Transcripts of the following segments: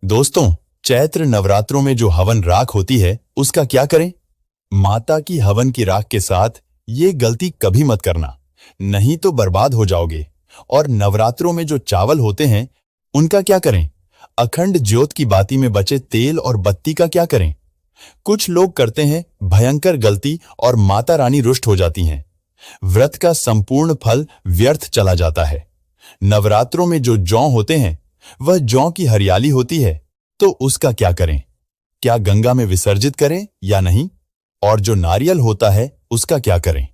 दोस्तों, चैत्र नवरात्रों में जो हवन राख होती है उसका क्या करें? माता की हवन की राख के साथ ये गलती कभी मत करना, नहीं तो बर्बाद हो जाओगे। और नवरात्रों में जो चावल होते हैं उनका क्या करें? अखंड ज्योत की बाती में बचे तेल और बत्ती का क्या करें? कुछ लोग करते हैं भयंकर गलती और माता रानी रुष्ट हो जाती हैं। व्रत का संपूर्ण फल व्यर्थ चला जाता है। नवरात्रों में जो जौ होते हैं वह जौ की हरियाली होती है, तो उसका क्या करें? क्या गंगा में विसर्जित करें या नहीं? और जो नारियल होता है उसका क्या करें?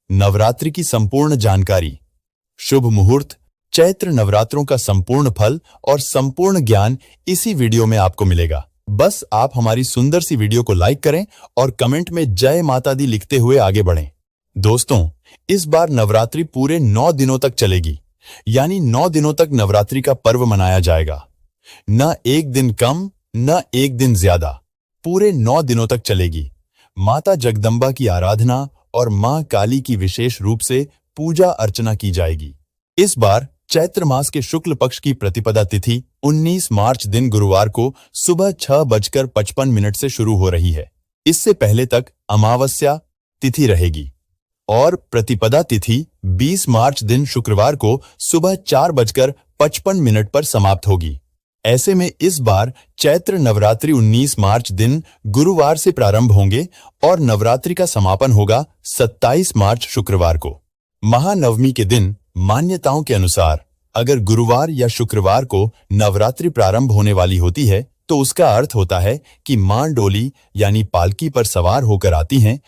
नवरात्रि की संपूर्ण जानकारी, शुभ मुहूर्त, चैत्र नवरात्रों का संपूर्ण फल और संपूर्ण ज्ञान इसी वीडियो में आपको मिलेगा। बस आप हमारी सुंदर सी वीडियो को लाइक करें और कमेंट में जय माता दी लिखते हुए आगे बढ़ें। दोस्तों, इस बार नवरात्रि पूरे 9 दिनों तक चलेगी, यानी 9 दिनों तक नवरात्रि का पर्व मनाया जाएगा। न एक दिन कम न एक दिन ज्यादा, पूरे 9 दिनों तक चलेगी। माता जगदम्बा की आराधना और मां काली की विशेष रूप से पूजा अर्चना की जाएगी। इस बार चैत्र मास के शुक्ल पक्ष की प्रतिपदा तिथि 19 मार्च दिन गुरुवार को सुबह 6:55 से शुरू हो रही है। इससे पहले तक अमावस्या तिथि रहेगी और प्रतिपदा तिथि 20 मार्च दिन शुक्रवार को सुबह 4:55 पर समाप्त होगी। ऐसे में इस बार चैत्र नवरात्रि 19 मार्च दिन गुरुवार से प्रारंभ होंगे और नवरात्रि का समापन होगा 27 मार्च शुक्रवार को। महानवमी के दिन मान्यताओं के अनुसार अगर गुरुवार या शुक्रवार को नवरात्रि प्रारंभ होने वाली होती है तो उसका अर्थ होता है कि मां डोली यानी पालकी पर सवार होकर आती हैं,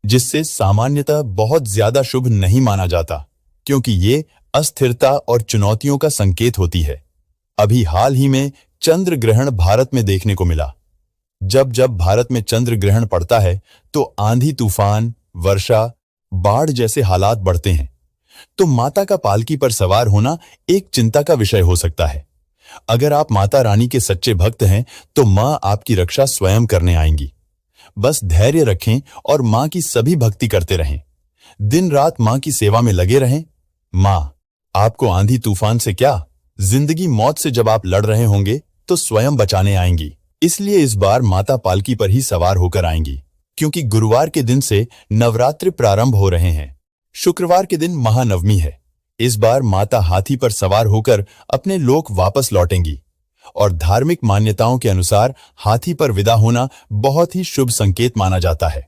जिससे सामान्यतः बहुत ज्यादा शुभ नहीं माना जाता, क्योंकि ये अस्थिरता और चुनौतियों का संकेत होती है। अभी हाल ही में चंद्र ग्रहण भारत में देखने को मिला। जब जब भारत में चंद्र ग्रहण पड़ता है तो आंधी तूफान, वर्षा, बाढ़ जैसे हालात बढ़ते हैं। तो माता का पालकी पर सवार होना एक चिंता का विषय हो सकता है। अगर आप माता रानी के सच्चे भक्त हैं तो मां आपकी रक्षा स्वयं करने आएंगी। बस धैर्य रखें और मां की सभी भक्ति करते रहें। दिन रात मां की सेवा में लगे रहें। मां आपको आंधी तूफान से क्या, जिंदगी मौत से जब आप लड़ रहे होंगे तो स्वयं बचाने आएंगी। इसलिए इस बार माता पालकी पर ही सवार होकर आएंगी, क्योंकि गुरुवार के दिन से नवरात्रि प्रारंभ हो रहे हैं। शुक्रवार के दिन महानवमी है। इस बार माता हाथी पर सवार होकर अपने लोक वापस लौटेंगी और धार्मिक मान्यताओं के अनुसार हाथी पर विदा होना बहुत ही शुभ संकेत माना जाता है।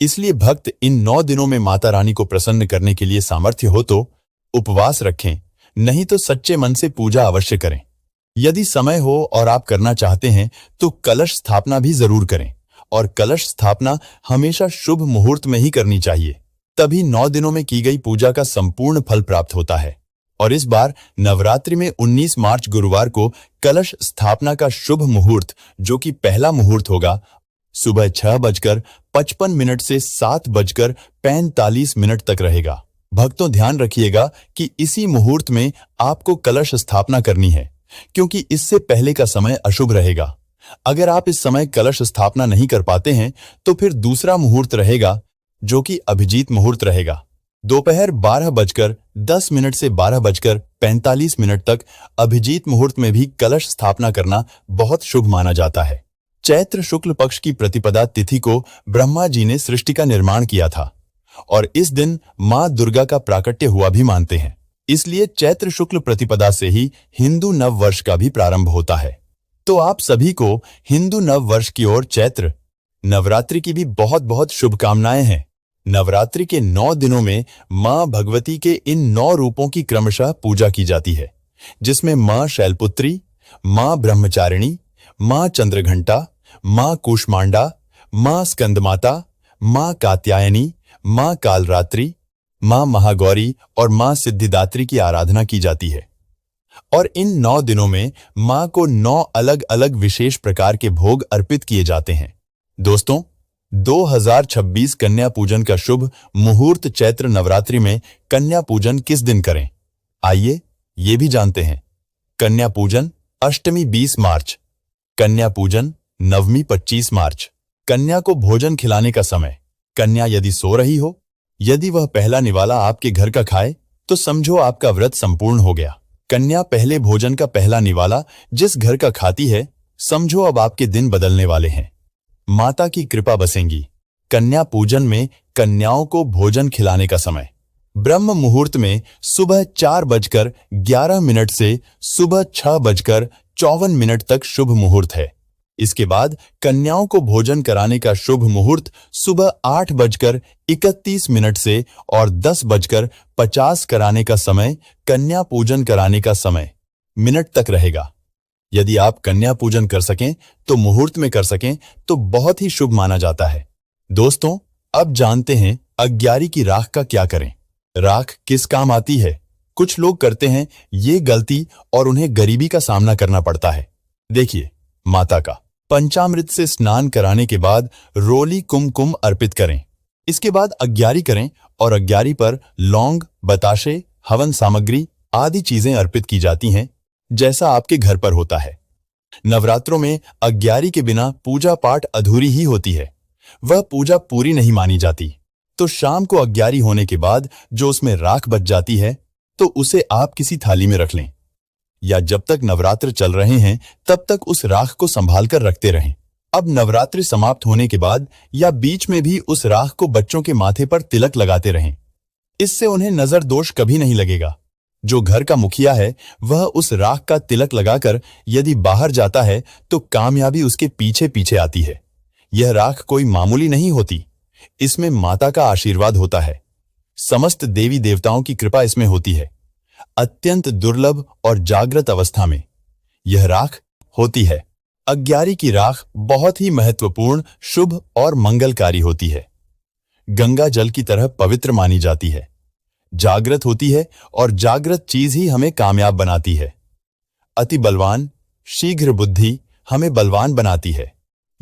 इसलिए भक्त इन 9 दिनों में माता रानी को प्रसन्न करने के लिए सामर्थ्य हो तो उपवास रखें, नहीं तो सच्चे मन से पूजा अवश्य करें। यदि समय हो और आप करना चाहते हैं तो कलश स्थापना भी जरूर करें, और कलश स्थापना हमेशा शुभ मुहूर्त में ही करनी चाहिए, तभी 9 दिनों में की गई पूजा का संपूर्ण फल प्राप्त होता है। और इस बार नवरात्रि में 19 मार्च गुरुवार को कलश स्थापना का शुभ मुहूर्त, जो कि पहला मुहूर्त होगा, सुबह 6:55 से 7:45 तक रहेगा। भक्तों, ध्यान रखिएगा कि इसी मुहूर्त में आपको कलश स्थापना करनी है, क्योंकि इससे पहले का समय अशुभ रहेगा। अगर आप इस समय कलश स्थापना नहीं कर पाते हैं तो फिर दूसरा मुहूर्त रहेगा, जो कि अभिजीत मुहूर्त रहेगा। दोपहर 12:10 से 12:45 तक अभिजीत मुहूर्त में भी कलश स्थापना करना बहुत शुभ माना जाता है। चैत्र शुक्ल पक्ष की प्रतिपदा तिथि को ब्रह्मा जी ने सृष्टि का निर्माण किया था और इस दिन मां दुर्गा का प्राकट्य हुआ भी मानते हैं। इसलिए चैत्र शुक्ल प्रतिपदा से ही हिंदू नव वर्ष का भी प्रारंभ होता है। तो आप सभी को हिंदू नव वर्ष की ओर चैत्र नवरात्रि की भी बहुत बहुत शुभकामनाएं हैं। नवरात्रि के 9 दिनों में मां भगवती के इन 9 रूपों की क्रमशः पूजा की जाती है, जिसमें मां शैलपुत्री, मां ब्रह्मचारिणी, मां चंद्रघंटा, मां कूष्मांडा, मां स्कंदमाता, मां कात्यायनी, मां कालरात्रि, मां महागौरी और मां सिद्धिदात्री की आराधना की जाती है। और इन 9 दिनों में मां को 9 अलग अलग विशेष प्रकार के भोग अर्पित किए जाते हैं। दोस्तों, 2026 कन्या पूजन का शुभ मुहूर्त चैत्र नवरात्रि में कन्या पूजन किस दिन करें, आइए ये भी जानते हैं। कन्या पूजन अष्टमी 20 मार्च, कन्या पूजन नवमी 25 मार्च। कन्या को भोजन खिलाने का समय, कन्या यदि सो रही हो, यदि वह पहला निवाला आपके घर का खाए तो समझो आपका व्रत संपूर्ण हो गया। कन्या पहले भोजन का पहला निवाला जिस घर का खाती है समझो अब आपके दिन बदलने वाले हैं। माता की कृपा बसेंगी। कन्या पूजन में कन्याओं को भोजन खिलाने का समय ब्रह्म मुहूर्त में सुबह 4:11 से सुबह 6:54 तक शुभ मुहूर्त है। इसके बाद कन्याओं को भोजन कराने का शुभ मुहूर्त सुबह 8:31 से और 10:50 कराने का समय कन्या पूजन कराने का समय मिनट तक रहेगा। यदि आप कन्या पूजन कर सकें तो मुहूर्त में कर सकें तो बहुत ही शुभ माना जाता है। दोस्तों, अब जानते हैं अग्यारी की राख का क्या करें। राख किस काम आती है? कुछ लोग करते हैं ये गलती और उन्हें गरीबी का सामना करना पड़ता है। देखिए, माता का पंचामृत से स्नान कराने के बाद रोली कुमकुम अर्पित करें। इसके बाद अग्यारी करें और अग्यारी पर लौंग, बताशे, हवन सामग्री आदि चीजें अर्पित की जाती हैं, जैसा आपके घर पर होता है। नवरात्रों में अग्यारी के बिना पूजा पाठ अधूरी ही होती है, वह पूजा पूरी नहीं मानी जाती। तो शाम को अग्यारी होने के बाद जो उसमें राख बच जाती है तो उसे आप किसी थाली में रख लें, या जब तक नवरात्र चल रहे हैं तब तक उस राख को संभाल कर रखते रहें। अब नवरात्रि समाप्त होने के बाद या बीच में भी उस राख को बच्चों के माथे पर तिलक लगाते रहें। इससे उन्हें नजर दोष कभी नहीं लगेगा। जो घर का मुखिया है वह उस राख का तिलक लगाकर यदि बाहर जाता है तो कामयाबी उसके पीछे पीछे आती है। यह राख कोई मामूली नहीं होती, इसमें माता का आशीर्वाद होता है। समस्त देवी देवताओं की कृपा इसमें होती है। अत्यंत दुर्लभ और जागृत अवस्था में यह राख होती है। अग्यारी की राख बहुत ही महत्वपूर्ण, शुभ और मंगलकारी होती है। गंगा जल की तरह पवित्र मानी जाती है, जागृत होती है और जागृत चीज ही हमें कामयाब बनाती है। अति बलवान, शीघ्र बुद्धि हमें बलवान बनाती है।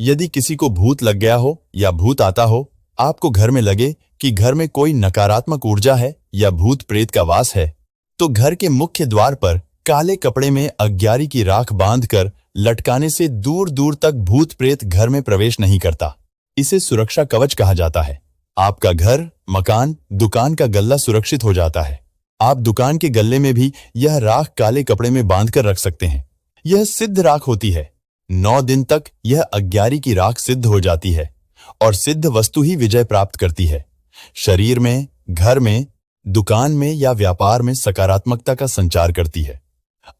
यदि किसी को भूत लग गया हो या भूत आता हो, आपको घर में लगे कि घर में कोई नकारात्मक ऊर्जा है या भूत प्रेत का वास है, तो घर के मुख्य द्वार पर काले कपड़े में अग्यारी की राख बांधकर लटकाने से दूर दूर तक भूत प्रेत घर में प्रवेश नहीं करता। इसे सुरक्षा कवच कहा जाता है। आपका घर, मकान, दुकान का गल्ला सुरक्षित हो जाता है। आप दुकान के गल्ले में भी यह राख काले कपड़े में बांधकर रख सकते हैं। यह सिद्ध राख होती है। 9 दिन तक यह अग्यारी की राख सिद्ध हो जाती है और सिद्ध वस्तु ही विजय प्राप्त करती है। शरीर में, घर में, दुकान में या व्यापार में सकारात्मकता का संचार करती है।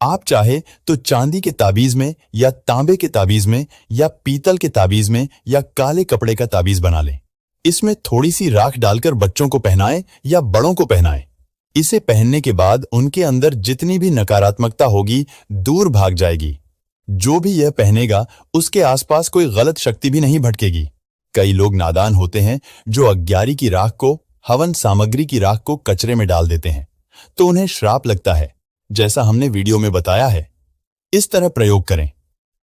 आप चाहे तो चांदी के ताबीज में या तांबे के ताबीज में या पीतल के ताबीज में या काले कपड़े का ताबीज बना लें। इसमें थोड़ी सी राख डालकर बच्चों को पहनाएं या बड़ों को पहनाएं। इसे पहनने के बाद उनके अंदर जितनी भी नकारात्मकता होगी दूर भाग जाएगी। जो भी यह पहनेगा उसके आसपास कोई गलत शक्ति भी नहीं भटकेगी। कई लोग नादान होते हैं जो अग्यारी की राख को, हवन सामग्री की राख को कचरे में डाल देते हैं तो उन्हें श्राप लगता है, जैसा हमने वीडियो में बताया है। इस तरह प्रयोग करें।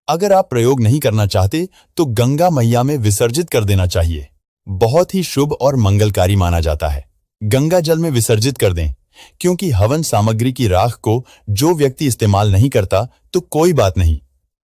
अगर आप प्रयोग नहीं करना चाहते तो गंगा मैया में विसर्जित कर देना चाहिए। बहुत ही शुभ और मंगलकारी माना जाता है। गंगा जल में विसर्जित कर दें, क्योंकि हवन सामग्री की राख को जो व्यक्ति इस्तेमाल नहीं करता तो कोई बात नहीं,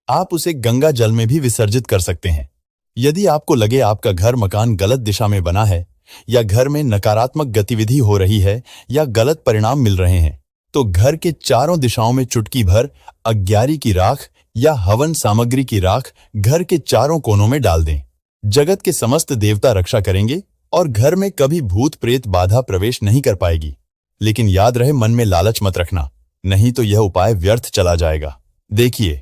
आप उसे गंगा जल में भी विसर्जित कर सकते हैं। यदि आपको लगे आपका घर मकान गलत दिशा में बना है या घर में नकारात्मक गतिविधि हो रही है या गलत परिणाम मिल रहे हैं, तो घर के चारों दिशाओं में चुटकी भर अग्यारी की राख या हवन सामग्री की राख घर के चारों कोनों में डाल दें। जगत के समस्त देवता रक्षा करेंगे और घर में कभी भूत प्रेत बाधा प्रवेश नहीं कर पाएगी। लेकिन याद रहे, मन में लालच मत रखना, नहीं तो यह उपाय व्यर्थ चला जाएगा। देखिए,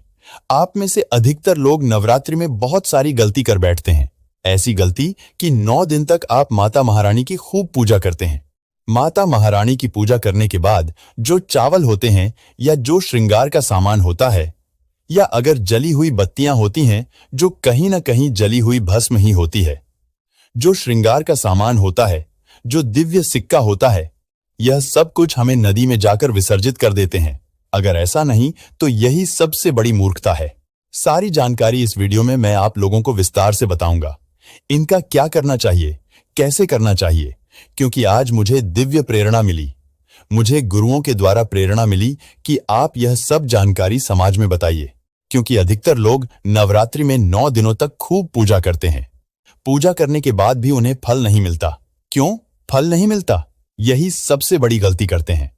आप में से अधिकतर लोग नवरात्रि में बहुत सारी गलती कर बैठते हैं। ऐसी गलती कि 9 दिन तक आप माता महारानी की खूब पूजा करते हैं। माता महारानी की पूजा करने के बाद जो चावल होते हैं या जो श्रृंगार का सामान होता है, या अगर जली हुई बत्तियां होती हैं जो कहीं न कहीं जली हुई भस्म ही होती है, जो श्रृंगार का सामान होता है, जो दिव्य सिक्का होता है, यह सब कुछ हमें नदी में जाकर विसर्जित कर देते हैं। अगर ऐसा नहीं तो यही सबसे बड़ी मूर्खता है। सारी जानकारी इस वीडियो में मैं आप लोगों को विस्तार से बताऊंगा। इनका क्या करना चाहिए, कैसे करना चाहिए, क्योंकि आज मुझे दिव्य प्रेरणा मिली। मुझे गुरुओं के द्वारा प्रेरणा मिली कि आप यह सब जानकारी समाज में बताइए, क्योंकि अधिकतर लोग नवरात्रि में 9 दिनों तक खूब पूजा करते हैं। पूजा करने के बाद भी उन्हें फल नहीं मिलता। क्यों फल नहीं मिलता? यही सबसे बड़ी गलती करते हैं।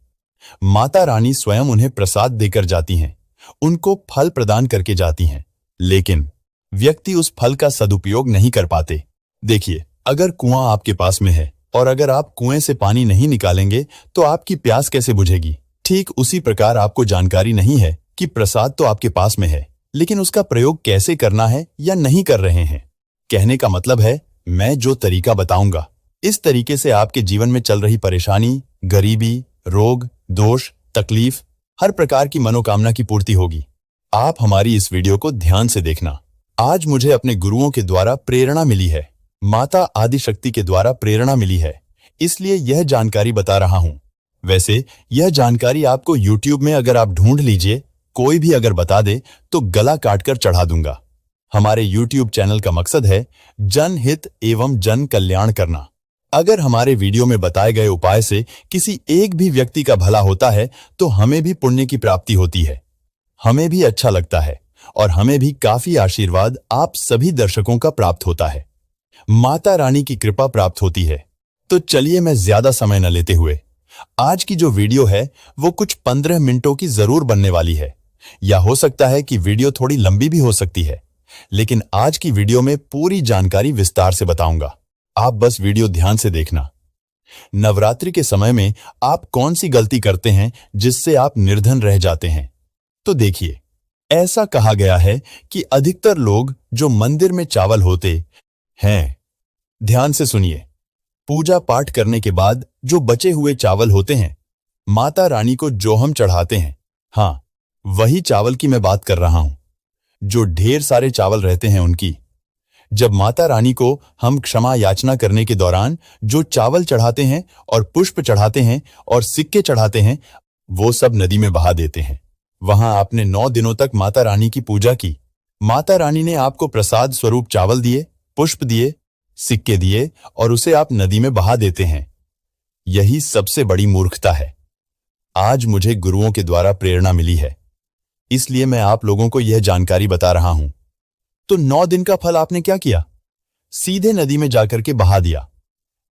माता रानी स्वयं उन्हें प्रसाद देकर जाती हैं, उनको फल प्रदान करके जाती हैं। लेकिन व्यक्ति उस फल का सदुपयोग नहीं कर पाते। देखिए, अगर कुआं आपके पास में है और अगर आप कुएं से पानी नहीं निकालेंगे तो आपकी प्यास कैसे बुझेगी? ठीक उसी प्रकार आपको जानकारी नहीं है कि प्रसाद तो आपके पास में है, लेकिन उसका प्रयोग कैसे करना है या नहीं कर रहे हैं। कहने का मतलब है, मैं जो तरीका बताऊंगा, इस तरीके से आपके जीवन में चल रही परेशानी, गरीबी, रोग, दोष, तकलीफ, हर प्रकार की मनोकामना की पूर्ति होगी। आप हमारी इस वीडियो को ध्यान से देखना। आज मुझे अपने गुरुओं के द्वारा प्रेरणा मिली है, माता आदिशक्ति के द्वारा प्रेरणा मिली है, इसलिए यह जानकारी बता रहा हूं। वैसे यह जानकारी आपको YouTube में अगर आप ढूंढ लीजिए, कोई भी अगर बता दे तो गला काटकर चढ़ा दूंगा। हमारे YouTube चैनल का मकसद है जनहित एवं जन कल्याण करना। अगर हमारे वीडियो में बताए गए उपाय से किसी एक भी व्यक्ति का भला होता है तो हमें भी पुण्य की प्राप्ति होती है, हमें भी अच्छा लगता है और हमें भी काफी आशीर्वाद आप सभी दर्शकों का प्राप्त होता है, माता रानी की कृपा प्राप्त होती है। तो चलिए मैं ज्यादा समय न लेते हुए, आज की जो वीडियो है वो कुछ 15 मिनटों की जरूर बनने वाली है, या हो सकता है कि वीडियो थोड़ी लंबी भी हो सकती है, लेकिन आज की वीडियो में पूरी जानकारी विस्तार से बताऊंगा। आप बस वीडियो ध्यान से देखना। नवरात्रि के समय में आप कौन सी गलती करते हैं जिससे आप निर्धन रह जाते हैं? तो देखिए, ऐसा कहा गया है कि अधिकतर लोग जो मंदिर में चावल होते हैं, ध्यान से सुनिए, पूजा पाठ करने के बाद जो बचे हुए चावल होते हैं, माता रानी को जो हम चढ़ाते हैं, हाँ, वही चावल की मैं बात कर रहा हूं। जो ढेर सारे चावल रहते हैं उनकी, जब माता रानी को हम क्षमा याचना करने के दौरान जो चावल चढ़ाते हैं और पुष्प चढ़ाते हैं और सिक्के चढ़ाते हैं, वो सब नदी में बहा देते हैं। वहां आपने 9 दिनों तक माता रानी की पूजा की, माता रानी ने आपको प्रसाद स्वरूप चावल दिए, पुष्प दिए, सिक्के दिए और उसे आप नदी में बहा देते हैं। यही सबसे बड़ी मूर्खता है। आज मुझे गुरुओं के द्वारा प्रेरणा मिली है, इसलिए मैं आप लोगों को यह जानकारी बता रहा हूं। तो 9 दिन का फल आपने क्या किया? सीधे नदी में जाकर के बहा दिया।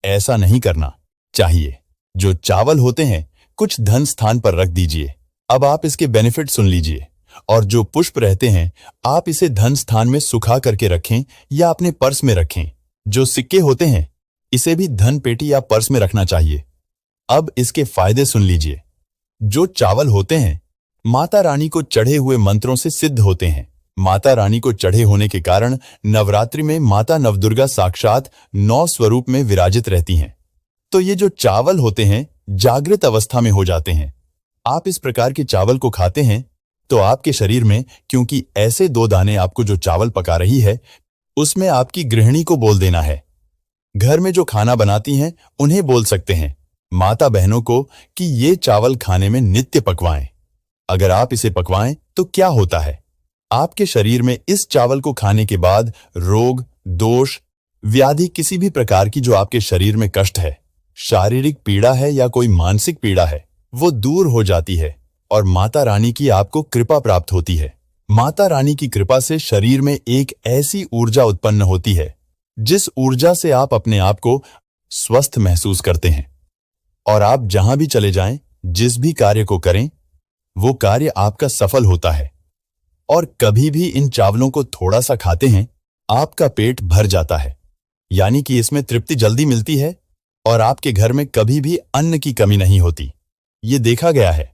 ऐसा नहीं करना चाहिए। जो चावल होते हैं कुछ धन स्थान पर रख दीजिए। अब आप इसके बेनिफिट सुन लीजिए। और जो पुष्प रहते हैं आप इसे धन स्थान में सुखा करके रखें या अपने पर्स में रखें। जो सिक्के होते हैं इसे भी धन पेटी या पर्स में रखना चाहिए। अब इसके फायदे सुन लीजिए। जो चावल होते हैं माता रानी को चढ़े हुए मंत्रों से सिद्ध होते हैं। माता रानी को चढ़े होने के कारण नवरात्रि में माता नवदुर्गा साक्षात 9 स्वरूप में विराजित रहती हैं। तो ये जो चावल होते हैं जागृत अवस्था में हो जाते हैं। आप इस प्रकार के चावल को खाते हैं तो आपके शरीर में, क्योंकि ऐसे 2 दाने आपको जो चावल पका रही है, उसमें आपकी गृहिणी को बोल देना है। घर में जो खाना बनाती हैं उन्हें बोल सकते हैं, माता बहनों को, कि ये चावल खाने में नित्य पकवाएं। अगर आप इसे पकवाएं तो क्या होता है, आपके शरीर में इस चावल को खाने के बाद रोग, दोष, व्याधि, किसी भी प्रकार की जो आपके शरीर में कष्ट है, शारीरिक पीड़ा है या कोई मानसिक पीड़ा है, वो दूर हो जाती है और माता रानी की आपको कृपा प्राप्त होती है। माता रानी की कृपा से शरीर में एक ऐसी ऊर्जा उत्पन्न होती है जिस ऊर्जा से आप अपने आप को स्वस्थ महसूस करते हैं और आप जहां भी चले जाएं, जिस भी कार्य को करें, वो कार्य आपका सफल होता है। और कभी भी इन चावलों को थोड़ा सा खाते हैं, आपका पेट भर जाता है, यानी कि इसमें तृप्ति जल्दी मिलती है और आपके घर में कभी भी अन्न की कमी नहीं होती। ये देखा गया है।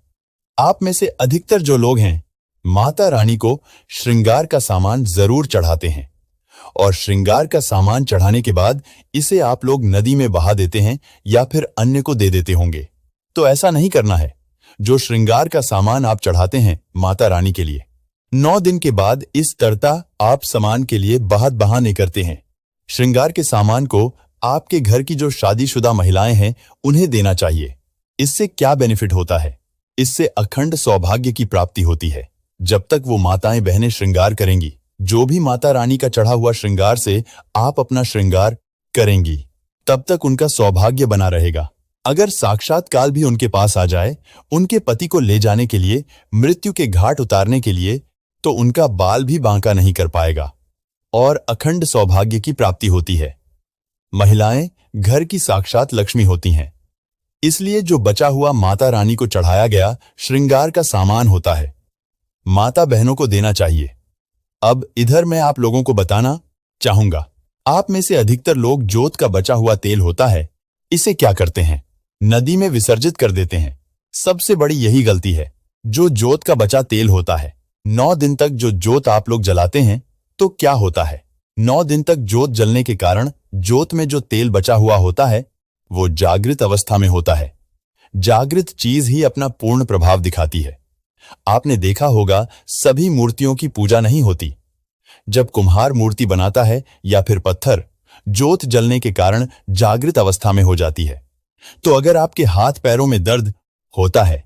आप में से अधिकतर जो लोग हैं माता रानी को श्रृंगार का सामान जरूर चढ़ाते हैं और श्रृंगार का सामान चढ़ाने के बाद इसे आप लोग नदी में बहा देते हैं या फिर अन्य को दे देते होंगे। तो ऐसा नहीं करना है। जो श्रृंगार का सामान आप चढ़ाते हैं माता रानी के लिए, 9 दिन के बाद इस तरता आप सामान के लिए बहुत बहाने करते हैं। श्रृंगार के सामान को आपके घर की जो शादीशुदा महिलाएं हैं उन्हें देना चाहिए। इससे क्या बेनिफिट होता है? इससे अखंड सौभाग्य की प्राप्ति होती है। जब तक वो माताएं बहनें श्रृंगार करेंगी, जो भी माता रानी का चढ़ा हुआ श्रृंगार से आप अपना श्रृंगार करेंगी, तब तक उनका सौभाग्य बना रहेगा। अगर साक्षात काल भी उनके पास आ जाए, उनके पति को ले जाने के लिए, मृत्यु के घाट उतारने के लिए, तो उनका बाल भी बांका नहीं कर पाएगा और अखंड सौभाग्य की प्राप्ति होती है। महिलाएं घर की साक्षात लक्ष्मी होती हैं। इसलिए जो बचा हुआ माता रानी को चढ़ाया गया श्रृंगार का सामान होता है, माता बहनों को देना चाहिए। अब इधर मैं आप लोगों को बताना चाहूंगा, आप में से अधिकतर लोग जोत का बचा हुआ तेल होता है, इसे क्या करते हैं? नदी में विसर्जित कर देते हैं। सबसे बड़ी यही गलती है। जो जोत का बचा तेल होता है, 9 दिन तक जो जोत आप लोग जलाते हैं, तो क्या होता है? 9 दिन तक जोत जलने के कारण जोत में जो तेल बचा हुआ होता है, वो जागृत अवस्था में होता है। जागृत चीज ही अपना पूर्ण प्रभाव दिखाती है। आपने देखा होगा, सभी मूर्तियों की पूजा नहीं होती। जब कुम्हार मूर्ति बनाता है या फिर पत्थर, जोत जलने के कारण जागृत अवस्था में हो जाती है। तो अगर आपके हाथ पैरों में दर्द होता है,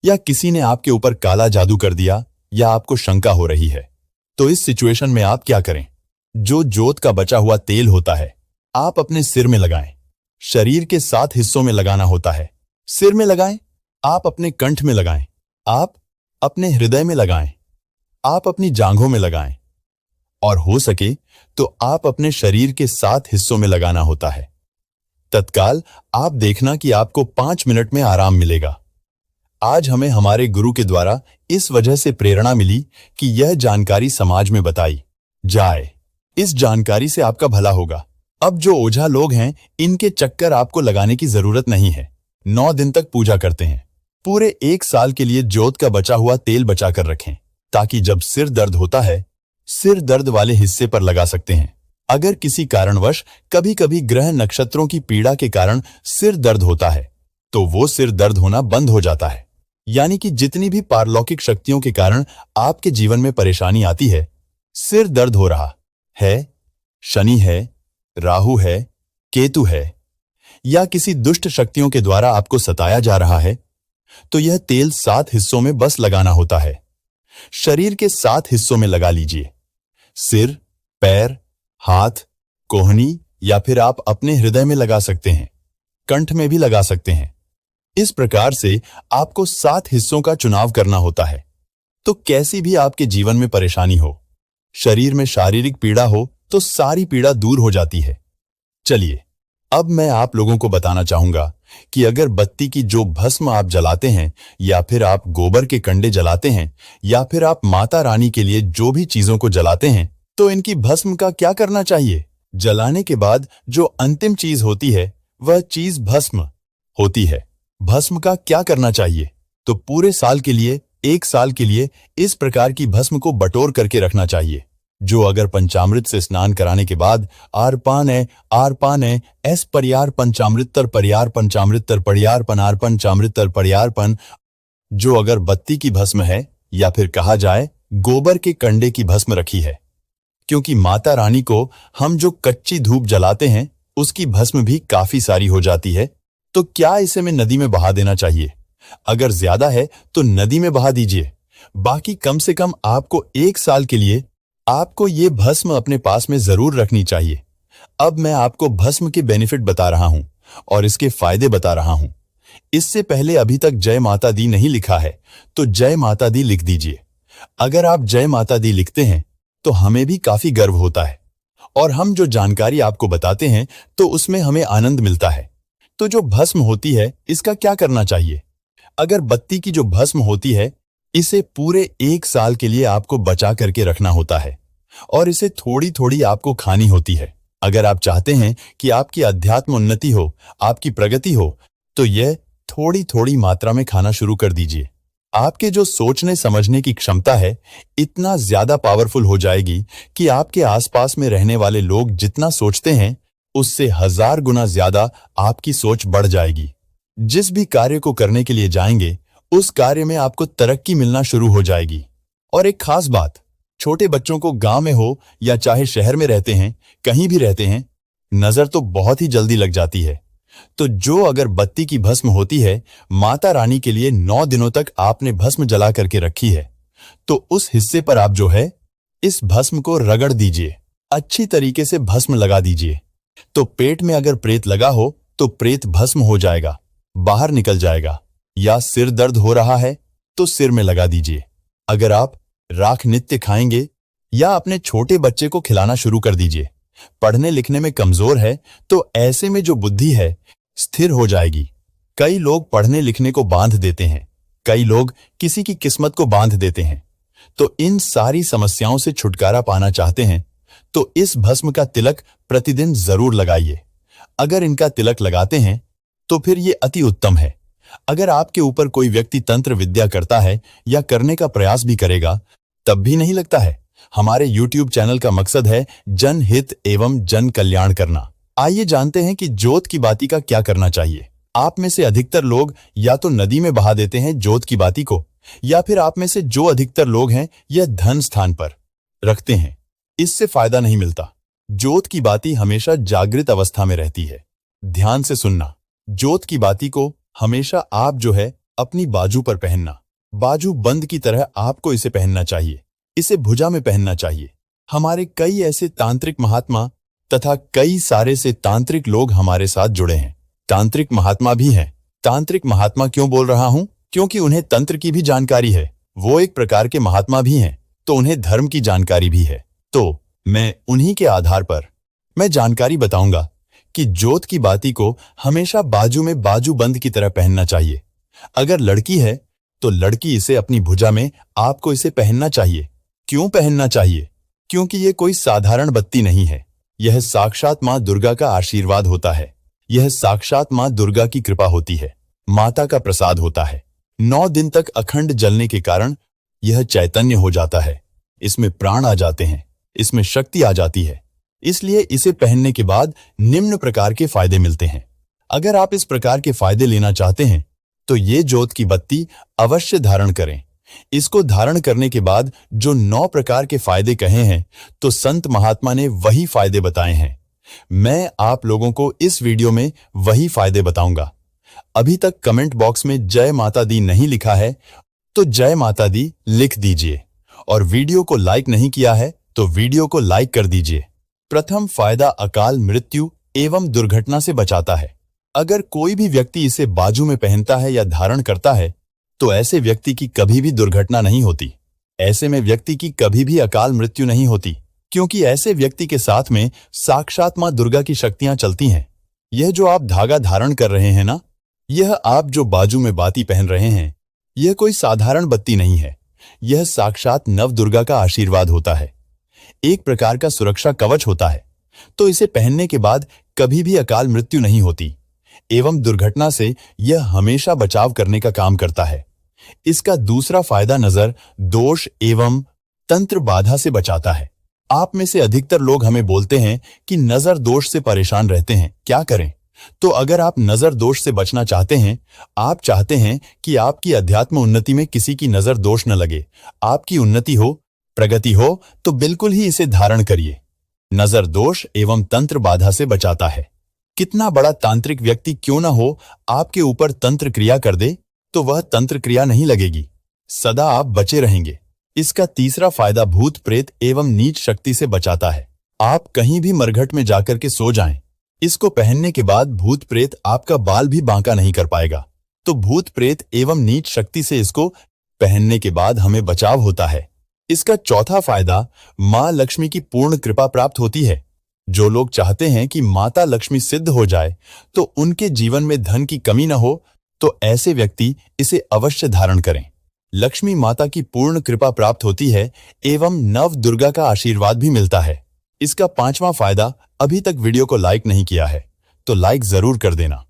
या किसी ने आपके ऊपर काला जादू कर दिया, या आपको शंका हो रही है, तो इस सिचुएशन में आप क्या करें? जो जोत का बचा हुआ तेल होता है, आप अपने सिर में लगाएं। शरीर के 7 हिस्सों में लगाना होता है। सिर में लगाएं, आप अपने कंठ में लगाएं, आप अपने हृदय में लगाएं, आप अपनी जांघों में लगाएं, और हो सके तो आप अपने शरीर के 7 हिस्सों में लगाना होता है। तत्काल आप देखना कि आपको 5 मिनट में आराम मिलेगा। आज हमें हमारे गुरु के द्वारा इस वजह से प्रेरणा मिली कि यह जानकारी समाज में बताई जाए। इस जानकारी से आपका भला होगा। अब जो ओझा लोग हैं, इनके चक्कर आपको लगाने की जरूरत नहीं है। 9 दिन तक पूजा करते हैं। पूरे 1 साल के लिए जोत का बचा हुआ तेल बचा कर रखें, ताकि जब सिर दर्द होता है, सिर दर्द वाले हिस्से पर लगा सकते हैं। अगर किसी कारणवश कभी कभी ग्रह नक्षत्रों की पीड़ा के कारण सिर दर्द होता है, तो वो सिर दर्द होना बंद हो जाता है। यानी कि जितनी भी पारलौकिक शक्तियों के कारण आपके जीवन में परेशानी आती है, सिर दर्द हो रहा है, शनि है, राहु है, केतु है, या किसी दुष्ट शक्तियों के द्वारा आपको सताया जा रहा है, तो यह तेल 7 हिस्सों में बस लगाना होता है। शरीर के 7 हिस्सों में लगा लीजिए। सिर, पैर, हाथ, कोहनी, या फिर आप अपने हृदय में लगा सकते हैं। कंठ में भी लगा सकते हैं। इस प्रकार से आपको 7 हिस्सों का चुनाव करना होता है। तो कैसी भी आपके जीवन में परेशानी हो, शरीर में शारीरिक पीड़ा हो, तो सारी पीड़ा दूर हो जाती है। चलिए, अब मैं आप लोगों को बताना चाहूंगा कि अगर बत्ती की जो भस्म आप जलाते हैं, या फिर आप गोबर के कंडे जलाते हैं, या फिर आप माता रानी के लिए जो भी चीजों को जलाते हैं, तो इनकी भस्म का क्या करना चाहिए? जलाने के बाद जो अंतिम चीज होती है, वह चीज भस्म होती है। भस्म का क्या करना चाहिए? तो पूरे साल के लिए, 1 साल के लिए इस प्रकार की भस्म को बटोर करके रखना चाहिए। जो अगर पंचामृत से स्नान कराने के बाद आरपान है एस परियार पंचामृतर परियार पंचामृतर परियार पनार पंचामृतर परियारपन, जो अगर बत्ती की भस्म है, या फिर कहा जाए गोबर के कंडे की भस्म रखी है, क्योंकि माता रानी को हम जो कच्ची धूप जलाते हैं, उसकी भस्म भी काफी सारी हो जाती है। तो क्या इसे में नदी में बहा देना चाहिए? अगर ज्यादा है तो नदी में बहा दीजिए। बाकी कम से कम आपको 1 साल के लिए आपको ये भस्म अपने पास में जरूर रखनी चाहिए। अब मैं आपको भस्म के बेनिफिट बता रहा हूं और इसके फायदे बता रहा हूं। इससे पहले अभी तक जय माता दी नहीं लिखा है, तो जय माता दी लिख दीजिए। अगर आप जय माता दी लिखते हैं, तो हमें भी काफी गर्व होता है, और हम जो जानकारी आपको बताते हैं, तो उसमें हमें आनंद मिलता है। तो जो भस्म होती है, इसका क्या करना चाहिए? अगर बत्ती की जो भस्म होती है, इसे पूरे 1 साल के लिए आपको बचा करके रखना होता है, और इसे थोड़ी थोड़ी आपको खानी होती है। अगर आप चाहते हैं कि आपकी अध्यात्म उन्नति हो, आपकी प्रगति हो, तो यह थोड़ी थोड़ी मात्रा में खाना शुरू कर दीजिए। आपके जो सोचने समझने की क्षमता है, इतना ज्यादा पावरफुल हो जाएगी कि आपके आसपास में रहने वाले लोग जितना सोचते हैं, उससे 1000 गुना ज्यादा आपकी सोच बढ़ जाएगी। जिस भी कार्य को करने के लिए जाएंगे, उस कार्य में आपको तरक्की मिलना शुरू हो जाएगी। और एक खास बात, छोटे बच्चों को गांव में हो या चाहे शहर में रहते हैं, कहीं भी रहते हैं, नजर तो बहुत ही जल्दी लग जाती है। तो जो अगर बत्ती की भस्म होती है, माता रानी के लिए 9 दिनों तक आपने भस्म जला करके रखी है, तो उस हिस्से पर आप जो है, इस भस्म को रगड़ दीजिए। अच्छी तरीके से भस्म लगा दीजिए। तो पेट में अगर प्रेत लगा हो, तो प्रेत भस्म हो जाएगा, बाहर निकल जाएगा। या सिर दर्द हो रहा है, तो सिर में लगा दीजिए। अगर आप राख नित्य खाएंगे, या अपने छोटे बच्चे को खिलाना शुरू कर दीजिए। पढ़ने लिखने में कमजोर है, तो ऐसे में जो बुद्धि है, स्थिर हो जाएगी। कई लोग पढ़ने लिखने को बांध देते हैं, कई लोग किसी की किस्मत को बांध देते हैं। तो इन सारी समस्याओं से छुटकारा पाना चाहते हैं तो इस भस्म का तिलक प्रतिदिन जरूर लगाइए। अगर इनका तिलक लगाते हैं तो फिर ये अति उत्तम है। अगर आपके ऊपर कोई व्यक्ति तंत्र विद्या करता है या करने का प्रयास भी करेगा तब भी नहीं लगता है। हमारे YouTube चैनल का मकसद है जनहित एवं जन कल्याण करना। आइए जानते हैं कि जोत की बाती का क्या करना चाहिए। आप में से अधिकतर लोग या तो नदी में बहा देते हैं जोत की बाती को, या फिर आप में से जो अधिकतर लोग हैं यह धन स्थान पर रखते हैं। इससे फायदा नहीं मिलता। जोत की बाती हमेशा जागृत अवस्था में रहती है। ध्यान से सुनना। जोत की बाती को हमेशा आप जो है अपनी बाजू पर पहनना। बाजू बंद की तरह आपको इसे पहनना चाहिए। इसे भुजा में पहनना चाहिए। हमारे कई ऐसे तांत्रिक महात्मा तथा कई सारे से तांत्रिक लोग हमारे साथ जुड़े हैं। तांत्रिक महात्मा भी हैं। तांत्रिक महात्मा क्यों बोल रहा हूं? क्योंकि उन्हें तंत्र की भी जानकारी है। वो एक प्रकार के महात्मा भी हैं, तो उन्हें धर्म की जानकारी भी है। तो मैं उन्हीं के आधार पर मैं जानकारी बताऊंगा कि जोत की बाती को हमेशा बाजू में बाजू बंद की तरह पहनना चाहिए। अगर लड़की है तो लड़की इसे अपनी भुजा में आपको इसे पहनना चाहिए। क्यों पहनना चाहिए? क्योंकि ये कोई साधारण बत्ती नहीं है। यह साक्षात मां दुर्गा का आशीर्वाद होता है। यह साक्षात मां दुर्गा की कृपा होती है, माता का प्रसाद होता है। 9 दिन तक अखंड जलने के कारण यह चैतन्य हो जाता है। इसमें प्राण आ जाते हैं, इसमें शक्ति आ जाती है। इसलिए इसे पहनने के बाद निम्न प्रकार के फायदे मिलते हैं। अगर आप इस प्रकार के फायदे लेना चाहते हैं तो ये जोत की बत्ती अवश्य धारण करें। इसको धारण करने के बाद जो 9 प्रकार के फायदे कहे हैं तो संत महात्मा ने वही फायदे बताए हैं। मैं आप लोगों को इस वीडियो में वही फायदे बताऊंगा। अभी तक कमेंट बॉक्स में जय माता दी नहीं लिखा है तो जय माता दी लिख दीजिए, और वीडियो को लाइक नहीं किया है तो वीडियो को लाइक कर दीजिए। प्रथम फायदा अकाल मृत्यु एवं दुर्घटना से बचाता है। अगर कोई भी व्यक्ति इसे बाजू में पहनता है या धारण करता है तो ऐसे व्यक्ति की कभी भी दुर्घटना नहीं होती। ऐसे में व्यक्ति की कभी भी अकाल मृत्यु नहीं होती, क्योंकि ऐसे व्यक्ति के साथ में साक्षात मां दुर्गा की शक्तियां चलती हैं। यह जो आप धागा धारण कर रहे हैं ना, यह आप जो बाजू में बाती पहन रहे हैं, यह कोई साधारण बत्ती नहीं है। यह साक्षात नव दुर्गा का आशीर्वाद होता है, एक प्रकार का सुरक्षा कवच होता है। तो इसे पहनने के बाद कभी भी अकाल मृत्यु नहीं होती एवं दुर्घटना से यह हमेशा बचाव करने का काम करता है। इसका दूसरा फायदा नजर दोष एवं तंत्र बाधा से बचाता है। आप में से अधिकतर लोग हमें बोलते हैं कि नजर दोष से परेशान रहते हैं, क्या करें? तो अगर आप नजर दोष से बचना चाहते हैं, आप चाहते हैं कि आपकी अध्यात्म उन्नति में किसी की नजर दोष न लगे, आपकी उन्नति हो, प्रगति हो, तो बिल्कुल ही इसे धारण करिए। नजर दोष एवं तंत्र बाधा से बचाता है। कितना बड़ा तांत्रिक व्यक्ति क्यों न हो, आपके ऊपर तंत्र क्रिया कर दे तो वह तंत्र क्रिया नहीं लगेगी, सदा आप बचे रहेंगे। इसका तीसरा फायदा भूत प्रेत एवं नीच शक्ति से बचाता है। आप कहीं भी मरघट में जाकर के सो जाएं, इसको पहनने के बाद भूत प्रेत आपका बाल भी बांका नहीं कर पाएगा। तो भूत प्रेत एवं नीच शक्ति से इसको पहनने के बाद हमें बचाव होता है। इसका चौथा फायदा मां लक्ष्मी की पूर्ण कृपा प्राप्त होती है। जो लोग चाहते हैं कि माता लक्ष्मी सिद्ध हो जाए तो उनके जीवन में धन की कमी न हो, तो ऐसे व्यक्ति इसे अवश्य धारण करें। लक्ष्मी माता की पूर्ण कृपा प्राप्त होती है एवं नव दुर्गा का आशीर्वाद भी मिलता है। इसका 5वां फायदा, अभी तक वीडियो को लाइक नहीं किया है तो लाइक जरूर कर देना।